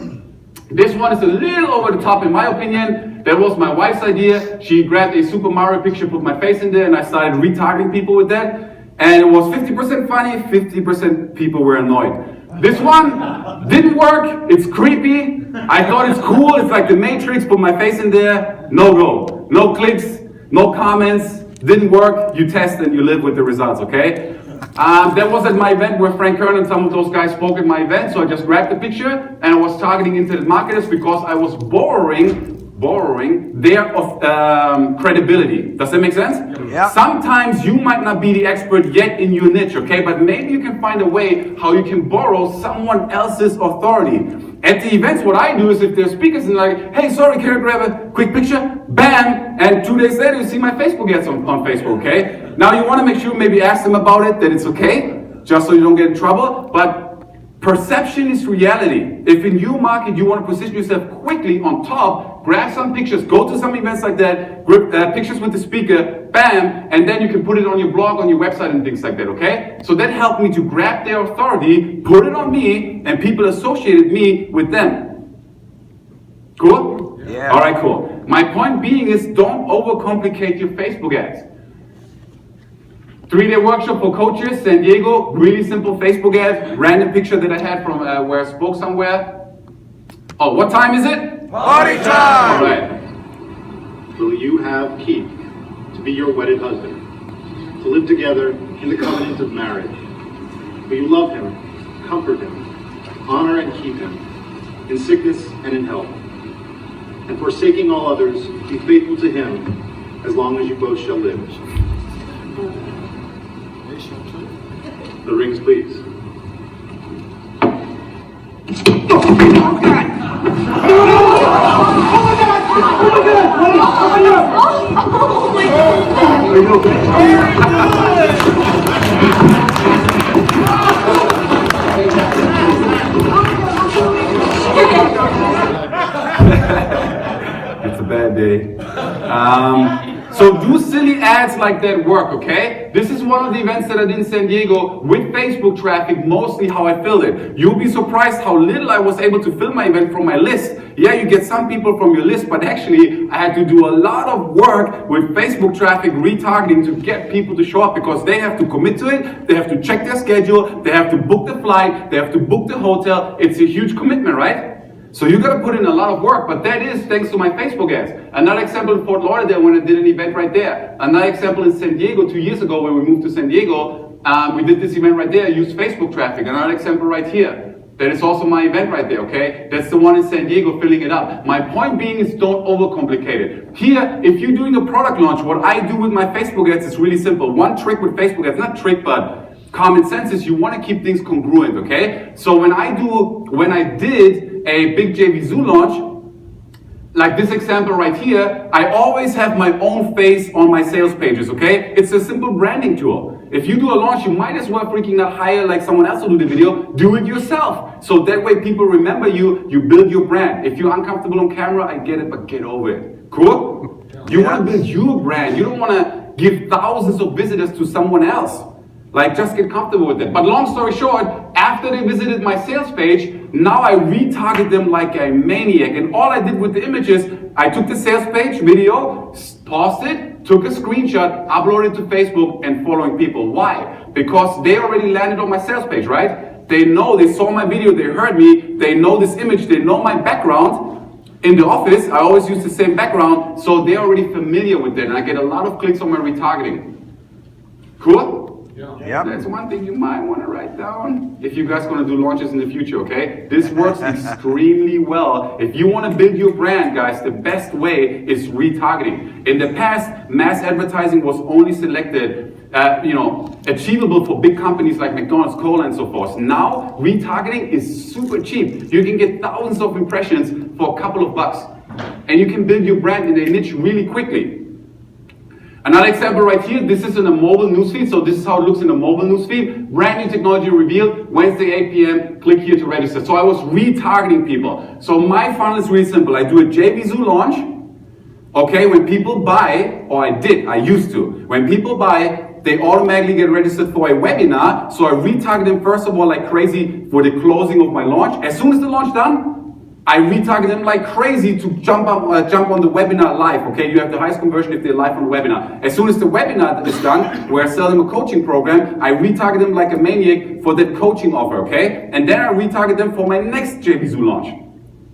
This one is a little over the top in my opinion. That was my wife's idea. She grabbed a Super Mario picture, put my face in there, and I started retargeting people with that. And it was 50% funny, 50% people were annoyed. This one didn't work. It's creepy. I thought it's cool. It's like the Matrix. Put my face in there. No go. No clicks. No comments. Didn't work. You test and you live with the results, okay? That was at my event where Frank Kern and some of those guys spoke at my event. So I just grabbed the picture and I was targeting internet marketers because I was borrowing their credibility. Does that make sense? Yeah. Sometimes you might not be the expert yet in your niche, okay? But maybe you can find a way how you can borrow someone else's authority. At the events, what I do is if there's speakers and like, hey, sorry, can I grab a quick picture? Bam! And 2 days later, you see my Facebook ads on Facebook, okay? Now you want to make sure maybe ask them about it, that it's okay, just so you don't get in trouble. But perception is reality. If in your market you want to position yourself quickly on top, grab some pictures, go to some events like that, grab pictures with the speaker, bam, and then you can put it on your blog, on your website and things like that, okay? So that helped me to grab their authority, put it on me, and people associated me with them. Cool? Yeah. All right, cool. My point being is don't overcomplicate your Facebook ads. 3-day workshop for coaches, San Diego, really simple Facebook ad, random picture that I had from where I spoke somewhere. Oh, what time is it? Party time! All right. Will you have Keith to be your wedded husband, to live together in the covenant of marriage? Will you love him, comfort him, honor and keep him, in sickness and in health, and forsaking all others, be faithful to him as long as you both shall live? The rings, please. It's a bad day. So do silly ads like that work, okay? This is one of the events that I did in San Diego with Facebook traffic, mostly how I filled it. You'll be surprised how little I was able to fill my event from my list. Yeah, you get some people from your list, but actually I had to do a lot of work with Facebook traffic retargeting to get people to show up because they have to commit to it, they have to check their schedule, they have to book the flight, they have to book the hotel. It's a huge commitment, right? So you got to put in a lot of work, but that is thanks to my Facebook ads. Another example in Fort Lauderdale when I did an event right there. Another example in San Diego 2 years ago when we moved to San Diego. We did this event right there, used Facebook traffic. Another example right here. That is also my event right there, okay? That's the one in San Diego filling it up. My point being is don't overcomplicate it. Here, if you're doing a product launch, what I do with my Facebook ads is really simple. One trick with Facebook ads, not trick, but common sense is you want to keep things congruent, okay? So when I did a big JVZoo launch, like this example right here, I always have my own face on my sales pages, okay? It's a simple branding tool. If you do a launch, you might as well freaking not hire like someone else to do the video, do it yourself. So that way people remember you, you build your brand. If you're uncomfortable on camera, I get it, but get over it. Cool? You want to build your brand. You don't want to give thousands of visitors to someone else. Like, just get comfortable with it. But long story short, after they visited my sales page, now I retarget them like a maniac. And all I did with the images, I took the sales page video, paused it, took a screenshot, uploaded it to Facebook, and following people. Why? Because they already landed on my sales page, right? They know, they saw my video, they heard me, they know this image, they know my background. In the office, I always use the same background, so they're already familiar with it, and I get a lot of clicks on my retargeting. Cool? Yep. That's one thing you might want to write down if you guys going to do launches in the future, okay? This works extremely well. If you want to build your brand, guys, the best way is retargeting. In the past, mass advertising was only selected, achievable for big companies like McDonald's, Cola, and so forth. Now, retargeting is super cheap. You can get thousands of impressions for a couple of bucks. And you can build your brand in a niche really quickly. Another example right here, this is in a mobile newsfeed, so this is how it looks in a mobile newsfeed. Brand new technology revealed, Wednesday 8 p.m., click here to register. So I was retargeting people. So my funnel is really simple. I do a JVZoo launch, okay, when people buy, or I used to. When people buy, they automatically get registered for a webinar, so I retarget them first of all like crazy for the closing of my launch. As soon as the launch done, I retarget them like crazy to jump on the webinar live, okay? You have the highest conversion if they're live on the webinar. As soon as the webinar is done, where I sell them a coaching program, I retarget them like a maniac for that coaching offer, okay? And then I retarget them for my next JVZoo launch.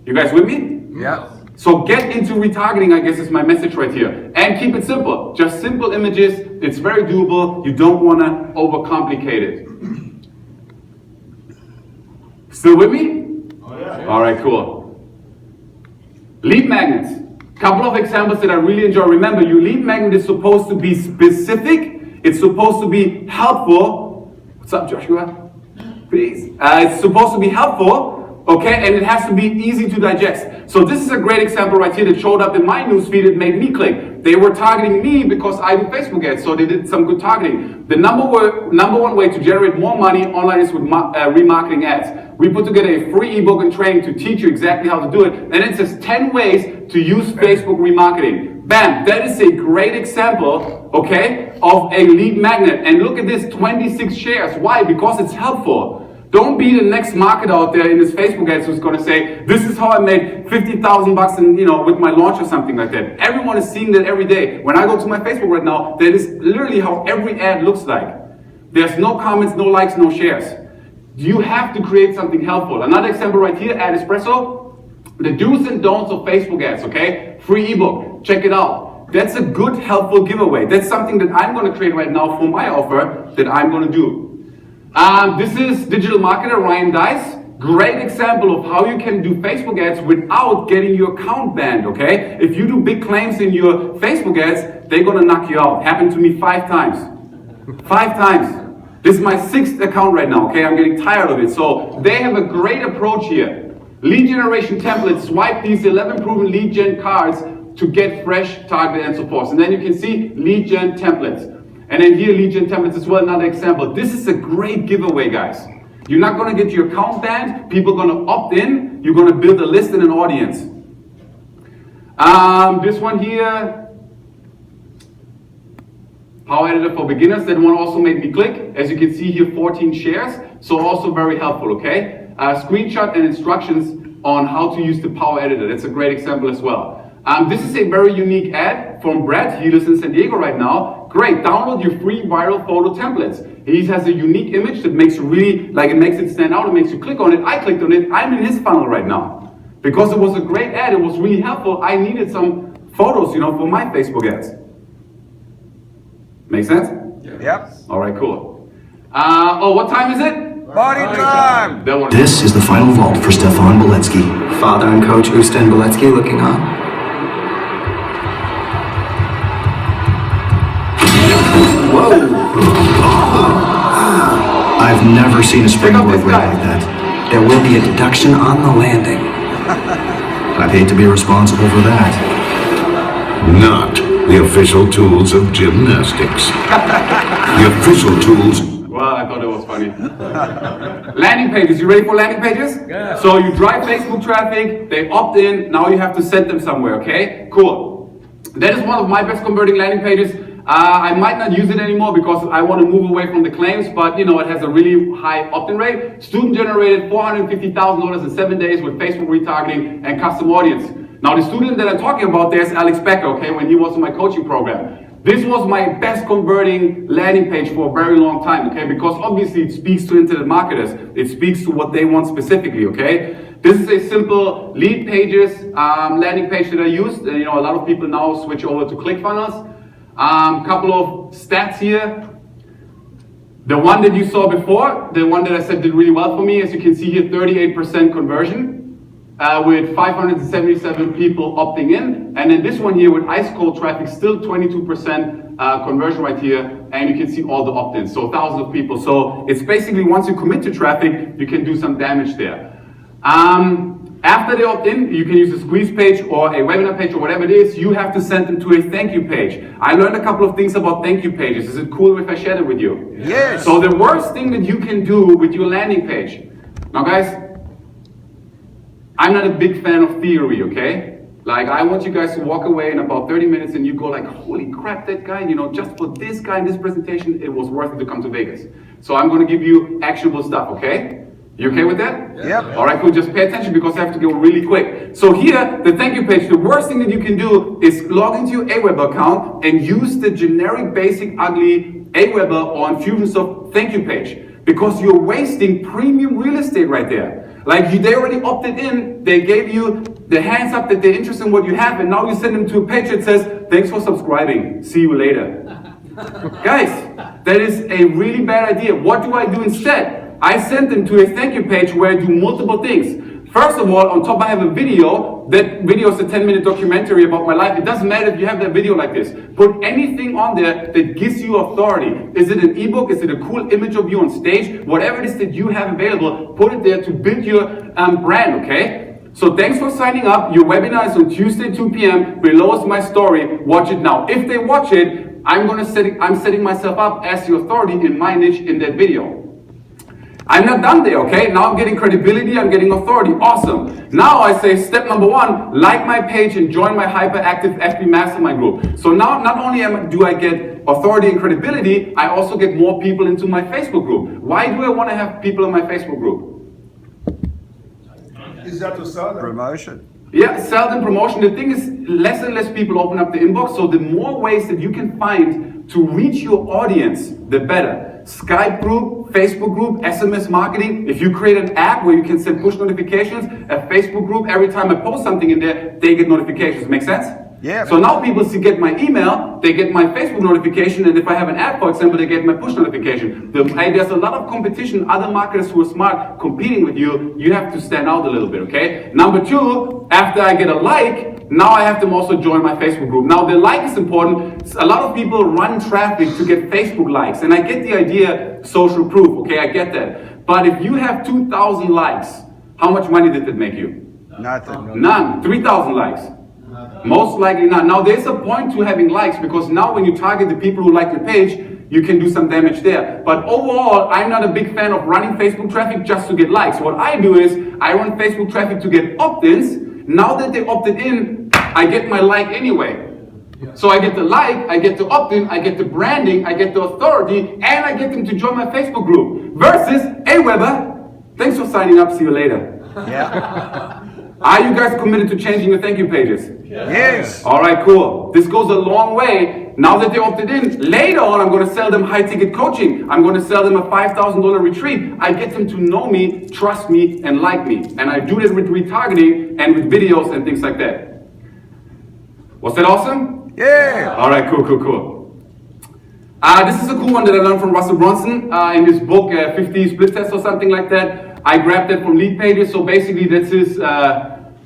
You guys with me? Yeah. So get into retargeting, I guess is my message right here. And keep it simple. Just simple images. It's very doable. You don't want to overcomplicate it. Still with me? Oh, yeah. All right, cool. Lead magnets. Couple of examples that I really enjoy. Remember, your lead magnet is supposed to be specific. It's supposed to be helpful. What's up, Joshua? Please. It's supposed to be helpful, okay? And it has to be easy to digest. So this is a great example right here that showed up in my newsfeed. It made me click. They were targeting me because I do Facebook ads, so they did some good targeting. The number one way to generate more money online is with remarketing ads. We put together a free ebook and training to teach you exactly how to do it. And it says 10 ways to use Facebook remarketing. Bam, that is a great example, okay, of a lead magnet. And look at this, 26 shares. Why? Because it's helpful. Don't be the next marketer out there in this Facebook ads who's going to say, this is how I made $50,000 in, with my launch or something like that. Everyone is seeing that every day. When I go to my Facebook right now, that is literally how every ad looks like. There's no comments, no likes, no shares. You have to create something helpful. Another example right here, Ad Espresso, the do's and don'ts of Facebook ads, okay? Free ebook, check it out. That's a good, helpful giveaway. That's something that I'm going to create right now for my offer that I'm going to do. This is digital marketer Ryan Dice. Great example of how you can do Facebook ads without getting your account banned, okay? If you do big claims in your Facebook ads, they're going to knock you out. Happened to me 5 times. 5 times. This is my 6th account right now, okay? I'm getting tired of it. So they have a great approach here. Lead generation templates, swipe these 11 proven lead gen cards to get fresh, targeted, and so forth. And then you can see lead gen templates. And then here, lead gen templates as well, another example. This is a great giveaway, guys. You're not going to get your account banned. People are going to opt in. You're going to build a list and an audience. This one here, Power Editor for Beginners. That one also made me click. As you can see here, 14 shares. So also very helpful, okay? Screenshot and instructions on how to use the Power Editor. That's a great example as well. This is a very unique ad from Brad. He lives in San Diego right now. Great, download your free viral photo templates. He has a unique image that makes it makes it stand out. It makes you click on it. I clicked on it. I'm in his funnel right now. Because it was a great ad. It was really helpful. I needed some photos, for my Facebook ads. Make sense? Yep. All right, cool. What time is it? Party time! This is the final vault for Stefan Beletsky. Father and coach Usten Beletsky looking on. Whoa! I've never seen a springboard rail like that. There will be a deduction on the landing. I'd hate to be responsible for that. Not the official tools of gymnastics. The official tools. Well, I thought it was funny. Landing pages. You ready for landing pages? Yeah. So you drive Facebook traffic, they opt in, now you have to send them somewhere, okay? Cool. That is one of my best converting landing pages. I might not use it anymore because I want to move away from the claims, but you know, it has a really high opt-in rate. Student generated $450,000 in 7 days with Facebook retargeting and custom audience. Now the student that I'm talking about there is Alex Becker, okay, when he was in my coaching program. This was my best converting landing page for a very long time, okay, because obviously it speaks to internet marketers. It speaks to what they want specifically, okay. This is a simple lead pages landing page that I used. You know, a lot of people now switch over to ClickFunnels. Couple of stats here. The one that you saw before, the one that I said did really well for me, as you can see here, 38% conversion with 577 people opting in. And then this one here with ice cold traffic, still 22% conversion right here. And you can see all the opt-ins, so thousands of people. So it's basically once you commit to traffic, you can do some damage there. After they opt in, you can use a squeeze page or a webinar page or whatever it is. You have to send them to a thank you page. I learned a couple of things about thank you pages. Is it cool if I share them with you? Yes. So the worst thing that you can do with your landing page. Now guys, I'm not a big fan of theory, okay? Like, I want you guys to walk away in about 30 minutes and you go like, holy crap, that guy, you know, just for this guy in this presentation, it was worth it to come to Vegas. So I'm gonna give you actionable stuff, okay? You okay with that? Yep. All right, cool. Just pay attention because I have to go really quick. So here, the thank you page, the worst thing that you can do is log into your Aweber account and use the generic, basic, ugly Aweber or Infusionsoft thank you page because you're wasting premium real estate right there. Like they already opted in, they gave you the hands up that they're interested in what you have, and now you send them to a page that says, thanks for subscribing, see you later. Guys, that is a really bad idea. What do I do instead? I sent them to a thank you page where I do multiple things. First of all, on top I have a video. That video is a 10-minute documentary about my life. It doesn't matter if you have that video like this. Put anything on there that gives you authority. Is it an ebook? Is it a cool image of you on stage? Whatever it is that you have available, put it there to build your brand, okay? So thanks for signing up. Your webinar is on Tuesday, 2 p.m. Below is my story. Watch it now. If they watch it, I'm setting myself up as the authority in my niche in that video. I'm not done there, okay? Now I'm getting credibility, I'm getting authority. Awesome. Now I say step number 1, like my page and join my hyperactive FB mastermind group. So now not only do I get authority and credibility, I also get more people into my Facebook group. Why do I want to have people in my Facebook group? Is that to sell them? Promotion. Yeah, sell them promotion. The thing is, less and less people open up the inbox, so the more ways that you can find to reach your audience, the better. Skype group, Facebook group, SMS marketing. If you create an app where you can send push notifications, a Facebook group, every time I post something in there, they get notifications. Make sense? Yeah. So now people get my email, they get my Facebook notification, and if I have an app, for example, they get my push notification. There's a lot of competition, other marketers who are smart competing with you. You have to stand out a little bit, okay? Number 2, after I get a like, now I have them also join my Facebook group. Now the like is important. A lot of people run traffic to get Facebook likes, and I get the idea, social proof, okay, I get that. But if you have 2,000 likes, how much money did it make you? Nothing. None. 3,000 likes. Most likely not. Now there's a point to having likes because now when you target the people who like your page, you can do some damage there. But overall, I'm not a big fan of running Facebook traffic just to get likes. What I do is I run Facebook traffic to get opt-ins. Now that they opted in, I get my like anyway. So I get the like, I get the opt-in, I get the branding, I get the authority, and I get them to join my Facebook group. Versus, hey Weber, thanks for signing up, see you later. Yeah. Are you guys committed to changing your thank you pages? Yes. All right, cool. This goes a long way. Now that they opted in, later on I'm going to sell them high-ticket coaching. I'm going to sell them a $5,000 retreat. I get them to know me, trust me, and like me. And I do this with retargeting and with videos and things like that. Was that awesome? Yeah. All right, cool. This is a cool one that I learned from Russell Brunson in his book, 50 Split Tests or something like that. I grabbed that from Lead Pages. So basically that's his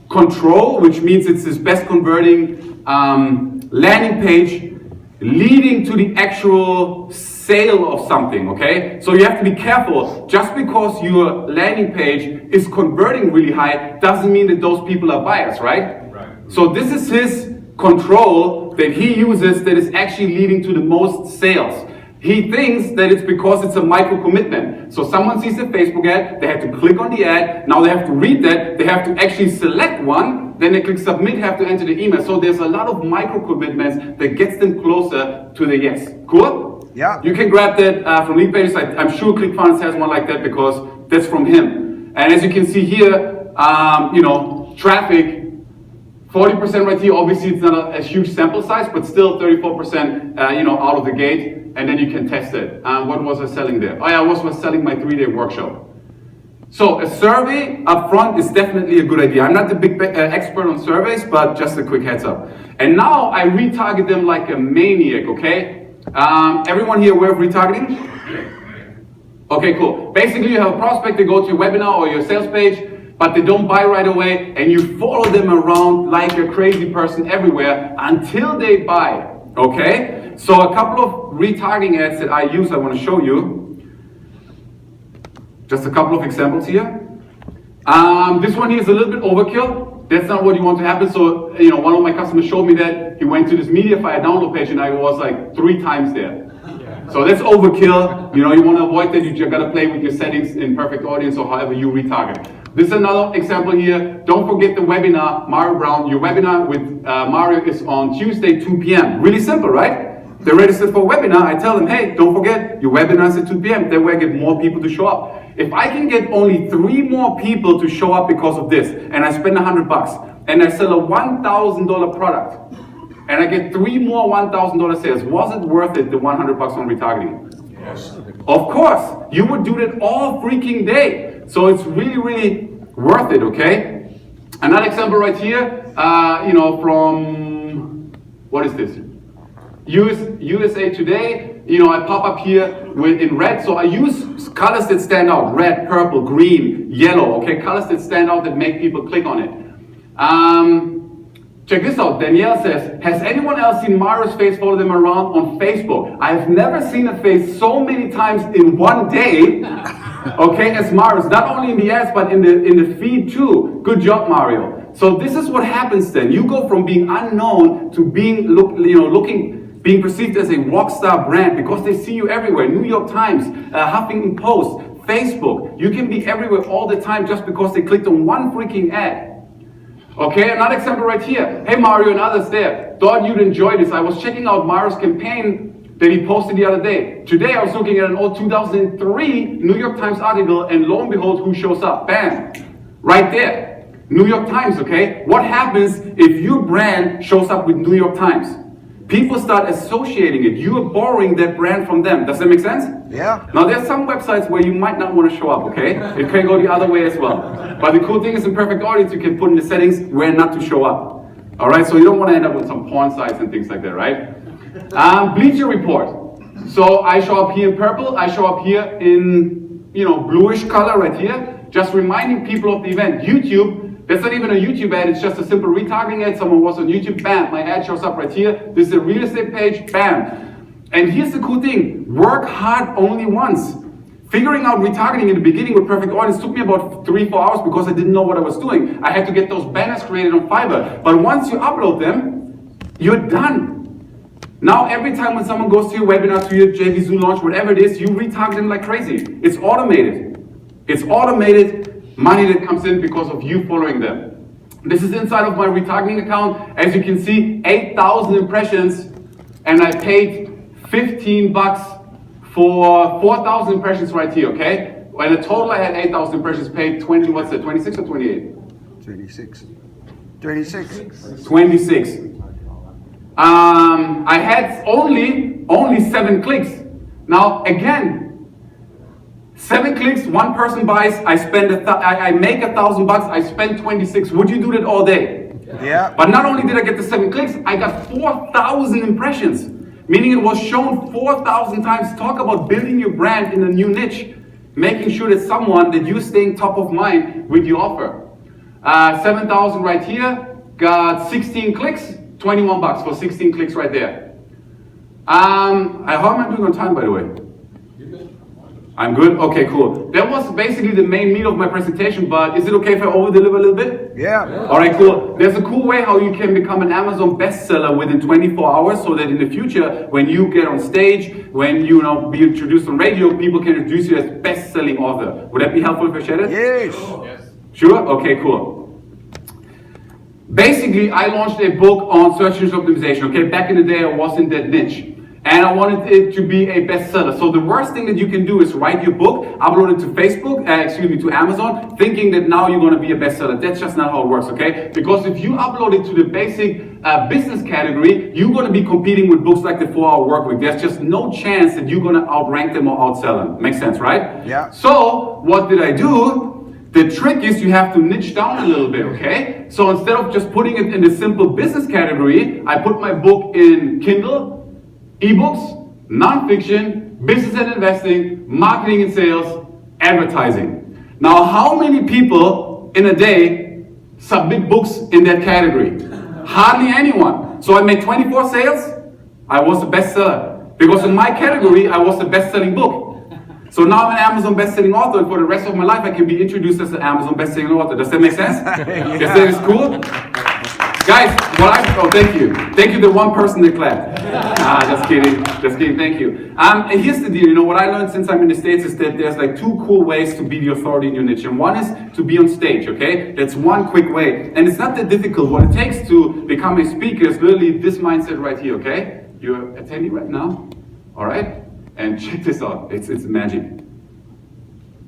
control, which means it's his best converting landing page leading to the actual sale of something, okay? So you have to be careful. Just because your landing page is converting really high doesn't mean that those people are buyers, right? So this is his control that he uses that is actually leading to the most sales. He thinks that it's because it's a micro commitment. So someone sees a Facebook ad, they have to click on the ad, now they have to read that, they have to actually select one, then they click submit, have to enter the email. So there's a lot of micro commitments that gets them closer to the yes. Cool? Yeah. You can grab that from Leadpages. I'm sure ClickFunnels has one like that because that's from him. And as you can see here, you know, traffic, 40% right here. Obviously, it's not a huge sample size, but still 34%, you know, out of the gate. And then you can test it. What was I selling there? Oh yeah, I was selling my 3-day workshop. So a survey up front is definitely a good idea. I'm not the big expert on surveys, but just a quick heads up. And now I retarget them like a maniac, okay? Everyone here aware of retargeting? Okay, cool. Basically, you have a prospect, they go to your webinar or your sales page, but they don't buy right away, and you follow them around like a crazy person everywhere until they buy, okay? So a couple of retargeting ads that I use, I want to show you. Just a couple of examples here. This one here is a little bit overkill. That's not what you want to happen. So, you know, one of my customers showed me that he went to this MediaFire download page and I was like 3 times there. So that's overkill. You know, you want to avoid that. You got to play with your settings in Perfect Audience or however you retarget. This is another example here. Don't forget the webinar, Mario Brown. Your webinar with Mario is on Tuesday, 2 p.m. Really simple, right? They're registered for a webinar. I tell them, hey, don't forget, your webinar is at 2 p.m. That way I get more people to show up. If I can get only 3 more people to show up because of this, and I spend $100, and I sell a $1,000 product, and I get 3 more $1,000 sales, was it worth it, the $100 on retargeting? Yes. Of course. You would do that all freaking day. So it's really, really worth it, okay? Another example right here, you know, from, what is this? USA Today, you know, I pop up here in red, so I use colors that stand out, red, purple, green, yellow, okay, colors that stand out that make people click on it. Check this out, Danielle says, has anyone else seen Mario's face follow them around on Facebook? I've never seen a face so many times in one day, okay, as Mario's, not only in the ads, but in the feed too. Good job, Mario. So this is what happens then. You go from being unknown to being, being perceived as a rock star brand because they see you everywhere. New York Times, Huffington Post, Facebook. You can be everywhere all the time just because they clicked on one freaking ad. Okay, another example right here. Hey Mario and others there. Thought you'd enjoy this. I was checking out Mario's campaign that he posted the other day. Today I was looking at an old 2003 New York Times article and lo and behold, who shows up? Bam! Right there. New York Times, okay? What happens if your brand shows up with New York Times? People start associating it. You are borrowing that brand from them. Does that make sense? Yeah. Now there's some websites where you might not want to show up, okay? It can go the other way as well. But the cool thing is in Perfect Audience, you can put in the settings where not to show up. All right, so you don't want to end up with some porn sites and things like that, right? Bleacher Report. So I show up here in purple. I show up here in, you know, bluish color right here. Just reminding people of the event. YouTube. That's not even a YouTube ad, it's just a simple retargeting ad. Someone was on YouTube, bam, my ad shows up right here. This is a real estate page, bam. And here's the cool thing, work hard only once. Figuring out retargeting in the beginning with Perfect Audience took me about 3-4 hours because I didn't know what I was doing. I had to get those banners created on Fiverr. But once you upload them, you're done. Now every time when someone goes to your webinar, to your JVZoo launch, whatever it is, you retarget them like crazy. It's automated. It's automated. Money that comes in because of you following them. This is inside of my retargeting account. As you can see, 8,000 impressions, and I paid $15 for 4,000 impressions right here, okay? And the total I had 8,000 impressions, paid 20, what's it, 26 or 28? 26. 26. 26. I had only 7 clicks. Now, again, 7 clicks, 1 person buys, I make $1,000, I spend 26. Would you do that all day? Yeah. But not only did I get the 7 clicks, I got 4,000 impressions. Meaning it was shown 4,000 times. Talk about building your brand in a new niche. Making sure that you're staying top of mind with your offer. 7,000 right here, got 16 clicks, $21 for 16 clicks right there. How am I doing on time, by the way? I'm good? Okay, cool. That was basically the main meat of my presentation, but is it okay if I over-deliver a little bit? Yeah. All right, cool. There's a cool way how you can become an Amazon bestseller within 24 hours so that in the future, when you get on stage, when you be introduced on radio, people can introduce you as best-selling author. Would that be helpful if I shared it? Yes. Sure? Okay, cool. Basically, I launched a book on search engine optimization, okay? Back in the day, I was in that niche. And I wanted it to be a bestseller. So the worst thing that you can do is write your book, upload it to Facebook, to Amazon, thinking that now you're gonna be a bestseller. That's just not how it works, okay? Because if you upload it to the basic business category, you're gonna be competing with books like the 4-Hour Workweek. There's just no chance that you're gonna outrank them or outsell them. Makes sense, right? Yeah. So what did I do? The trick is you have to niche down a little bit, okay? So instead of just putting it in the simple business category, I put my book in Kindle, ebooks, non-fiction, business and investing, marketing and sales, advertising. Now, how many people in a day submit books in that category? Hardly anyone. So I made 24 sales, I was the bestseller. Because in my category, I was the best-selling book. So now I'm an Amazon best-selling author, and for the rest of my life, I can be introduced as an Amazon best-selling author. Does that make sense? Yeah. Yes, that is cool? Guys, thank you. Thank you, the one person that clapped. Just kidding, thank you. And here's the deal, what I learned since I'm in the States is that there's like 2 cool ways to be the authority in your niche. And one is to be on stage, okay? That's one quick way. And it's not that difficult. What it takes to become a speaker is literally this mindset right here, okay? You're attending right now, all right? And check this out, it's magic.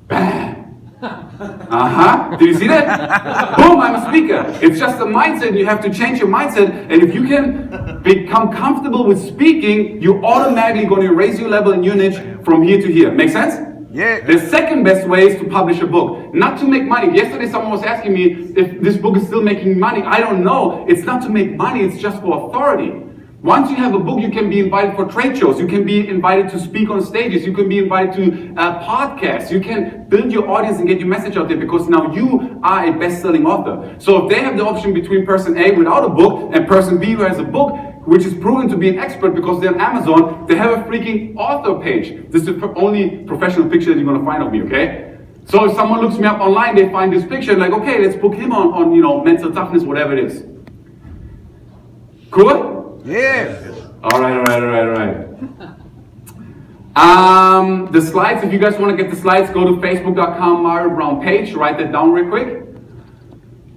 Bam! Did you see that? Boom, I'm a speaker. It's just a mindset. You have to change your mindset. And if you can become comfortable with speaking, you're automatically going to raise your level in your niche from here to here. Make sense? Yeah. The second best way is to publish a book. Not to make money. Yesterday someone was asking me if this book is still making money. I don't know. It's not to make money. It's just for authority. Once you have a book, you can be invited for trade shows. You can be invited to speak on stages. You can be invited to podcasts. You can build your audience and get your message out there because now you are a best-selling author. So if they have the option between person A without a book and person B who has a book, which is proven to be an expert because they're on Amazon, they have a freaking author page. This is the only professional picture that you're going to find of me, okay? So if someone looks me up online, they find this picture like, okay, let's book him on mental toughness, whatever it is. Cool? Yeah. All right. The slides, if you guys want to get the slides, go to facebook.com Mario Brown page, write that down real quick.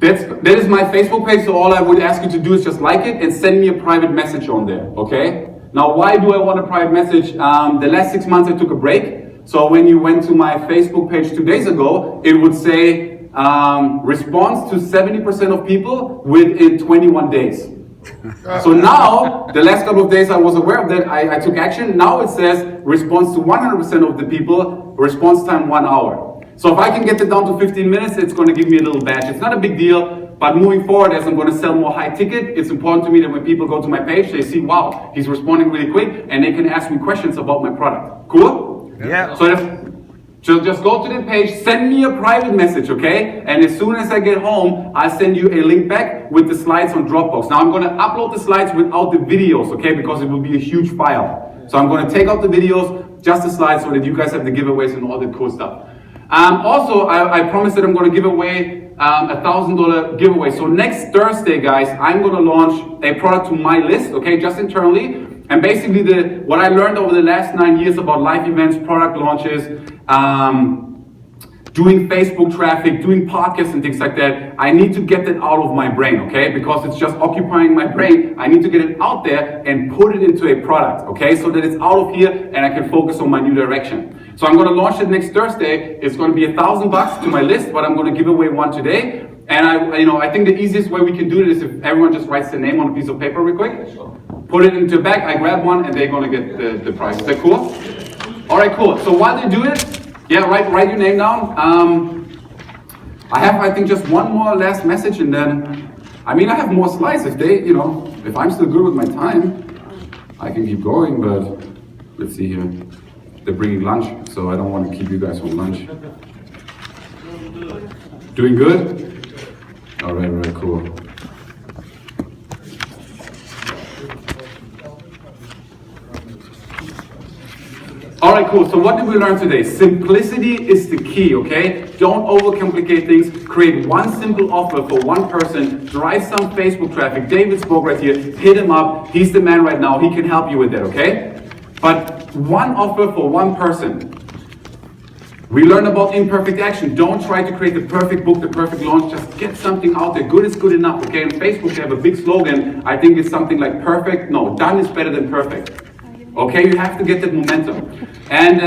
That is my Facebook page, so all I would ask you to do is just like it and send me a private message on there, okay? Now, why do I want a private message? The last 6 months I took a break, so when you went to my Facebook page 2 days ago, it would say response to 70% of people within 21 days. So now, the last couple of days I was aware of that, I took action. Now it says response to 100% of the people, response time 1 hour. So if I can get it down to 15 minutes, it's going to give me a little badge. It's not a big deal, but moving forward, as I'm going to sell more high ticket, it's important to me that when people go to my page, they see, wow, he's responding really quick, and they can ask me questions about my product. Cool? Yeah. So just go to the page, send me a private message, okay? And as soon as I get home, I'll send you a link back with the slides on Dropbox. Now I'm going to upload the slides without the videos, okay? Because it will be a huge file. So I'm going to take out the videos, just the slides, so that you guys have the giveaways and all the cool stuff. Also, I promised that I'm going to give away a $1,000 giveaway. So next Thursday, guys, I'm going to launch a product to my list, okay, just internally. And basically, what I learned over the last 9 years about live events, product launches, doing Facebook traffic, doing podcasts and things like that, I need to get that out of my brain, okay? Because it's just occupying my brain. I need to get it out there and put it into a product, okay? So that it's out of here and I can focus on my new direction. So I'm going to launch it next Thursday. It's going to be $1,000 to my list, but I'm going to give away one today. And I think the easiest way we can do it is if everyone just writes their name on a piece of paper real quick, put it into a bag, I grab one, and they're going to get the prize. Is that cool? All right, cool. So while they do it, yeah, write your name down. I have, I think, just one more last message, and then, I have more slides. If they, if I'm still good with my time, I can keep going, but let's see here. They're bringing lunch, so I don't want to keep you guys from lunch. Doing good? All right, cool. All right, cool. So what did we learn today? Simplicity is the key, okay? Don't overcomplicate things. Create one simple offer for one person. Drive some Facebook traffic. David spoke right here. Hit him up. He's the man right now. He can help you with that, okay? But one offer for one person. We learn about imperfect action. Don't try to create the perfect book, the perfect launch. Just get something out there. Good is good enough. Okay, on Facebook they have a big slogan. I think it's something like perfect. No, done is better than perfect. Okay, you have to get that momentum. And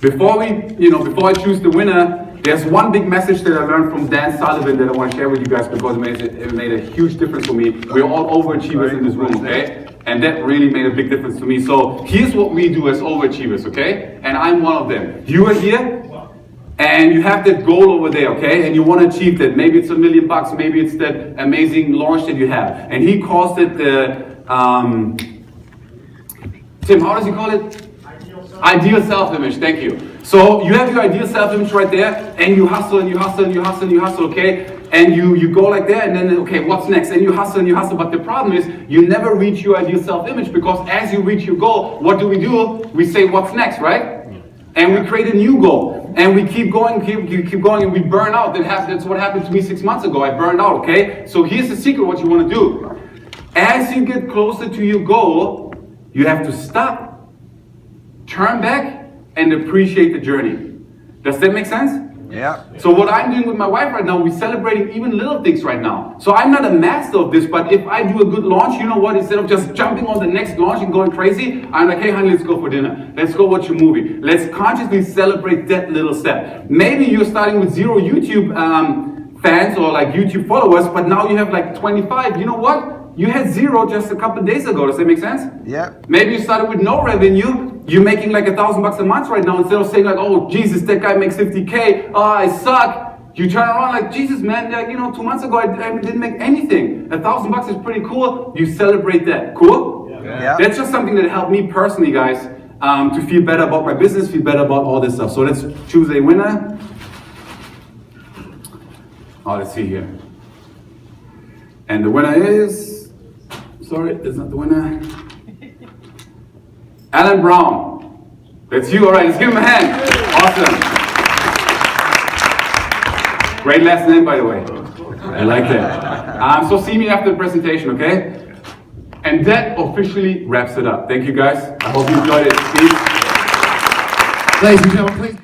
before I choose the winner, there's one big message that I learned from Dan Sullivan that I want to share with you guys because it made a huge difference for me. We're all overachievers in this room, okay? And that really made a big difference to me. So here's what we do as overachievers, okay? And I'm one of them. You are here, and you have that goal over there, okay? And you want to achieve that. Maybe it's $1 million, maybe it's that amazing launch that you have. And he calls it the, Tim, how does he call it? Ideal self-image, thank you. So you have your ideal self-image right there, and you hustle and you hustle and you hustle and you hustle, okay? And you go like that, and then, okay, what's next? And you hustle and you hustle, but the problem is you never reach your ideal self-image because as you reach your goal, what do? We say, what's next, right? And we create a new goal, and we keep going, keep going, and we burn out. That's what happened to me 6 months ago. I burned out, okay? So here's the secret, what you want to do. As you get closer to your goal, you have to stop, turn back, and appreciate the journey. Does that make sense? Yeah. So what I'm doing with my wife right now, we're celebrating even little things right now. So I'm not a master of this, but if I do a good launch, you know what, instead of just jumping on the next launch and going crazy, I'm like, hey honey, let's go for dinner. Let's go watch a movie. Let's consciously celebrate that little step. Maybe you're starting with 0 YouTube fans or like YouTube followers, but now you have like 25. You know what? You had 0 just a couple of days ago. Does that make sense? Yeah. Maybe you started with no revenue. You're making like $1,000 a month right now. Instead of saying like, oh Jesus, that guy makes 50K. Oh, I suck. You turn around like, Jesus, man. Like, 2 months ago I didn't make anything. $1,000 is pretty cool. You celebrate that. Cool? Yeah. That's just something that helped me personally, guys, to feel better about my business, feel better about all this stuff. So let's choose a winner. Oh, let's see here. And the winner is, sorry, that's not the winner. Alan Brown. That's you, all right, let's give him a hand. Awesome. Great last name, by the way. I like that. So see me after the presentation, okay? And that officially wraps it up. Thank you, guys. I hope you enjoyed it. Peace. Ladies and gentlemen, please.